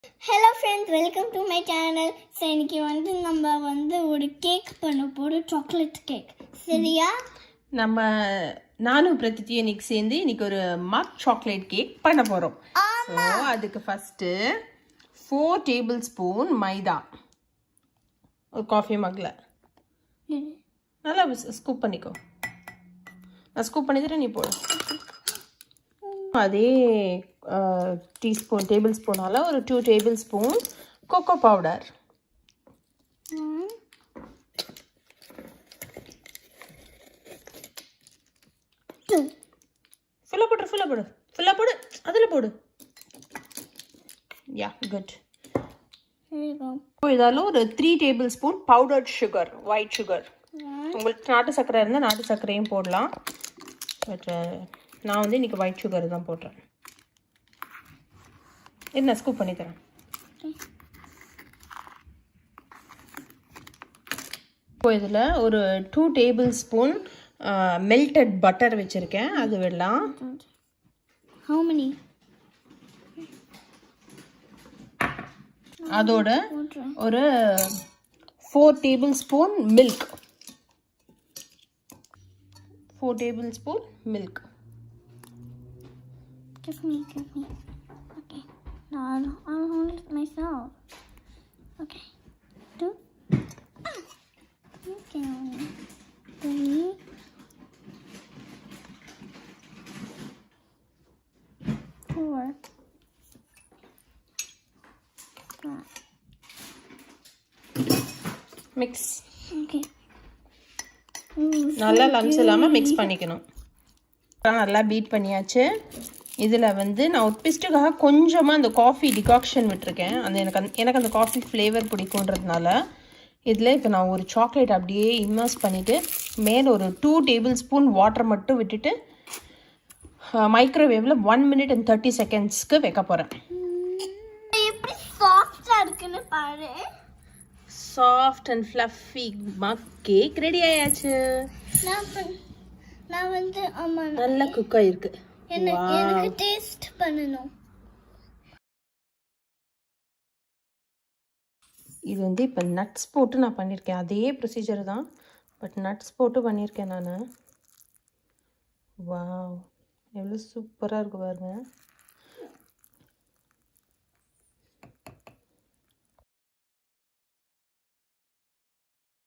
Hello friends, welcome to my channel. So இன்னைக்கு நம்ம ஒரு கேக் பண்ண போறோம், சாக்லேட் கேக். சரியா? நானும் பிரதித்தி இன்னைக்கு சேர்ந்து இன்னைக்கு ஒரு மக் சாக்லேட் கேக் பண்ண போறோம். சோ அதுக்கு ஃபர்ஸ்ட் 4 டேபிள்ஸ்பூன் மைதா ஒரு காஃபி மக்ல நல்லா ஸ்கூப் பண்ணிக்கோ. நான் ஸ்கூப் பண்ணிட்டு நீ போடு. அதே டேபிள் ஸ்பூனால ஒரு 2 டேபிள் ஸ்பூன் கோகோ பவுடர், ஃபுல்லா போடு அதுல போடு. யா குட். இதால ஒரு 3 table spoon powdered sugar, white sugar. உங்களுக்கு நாட்டு சர்க்கரை இருந்தால் நாட்டு சர்க்கரையும் போடலாம். பட் நான் இன்னைக்கு ஒயிட் சுகர் தான் போடுறேன். என்ன ஸ்கூப் பண்ணி தரேன். இப்போ இதில் ஒரு 2 டேபிள் ஸ்பூன் மெல்டட் பட்டர் வச்சுருக்கேன், அது விடலாம். How many? அதோட ஒரு 4 table spoon milk, 4 table spoon milk. Give me. Okay. No, I'll hold it myself. Okay. 2. Okay. 3. 4. 5. Mix. Okay. நல்லா லம்ஸ் இல்லாமல் மிக்ஸ் பண்ணிக்கணும். நல்லா பீட் பண்ணியாச்சு. இதில் நான் ஒரு பிஸ்ட்டுக்காக கொஞ்சமாக அந்த காஃபி டிகாக்ஷன் விட்டுருக்கேன். எனக்கு அந்த காஃபி ஃப்ளேவர் பிடிக்குன்றதுனால இதில் இப்போ நான் ஒரு சாக்லேட் அப்படியே இம்மர்ஸ் பண்ணிவிட்டு மேலே ஒரு 2 டேபிள் ஸ்பூன் வாட்டர் மட்டும் விட்டுட்டு மைக்ரோவேவில் 1 minute and 30 secondsக்கு வைக்க போகிறேன். எப்படி சாஃப்டாக இருக்குன்னு பாரு. Soft and fluffy mug cake ready ஆயாச்சு. நான் நல்லா குக் ஆயிருக்கு. எனக்கு டேஸ்ட் பண்ணனும். இது இப்போ நட்ஸ் போட்டு நான் பண்ணியிருக்கேன். அதே ப்ரொசீஜர் தான், பட் நட்ஸ் போட்டு பண்ணியிருக்கேன் நான். வாவ், எவ்வளோ சூப்பராக இருக்கு பாருங்க.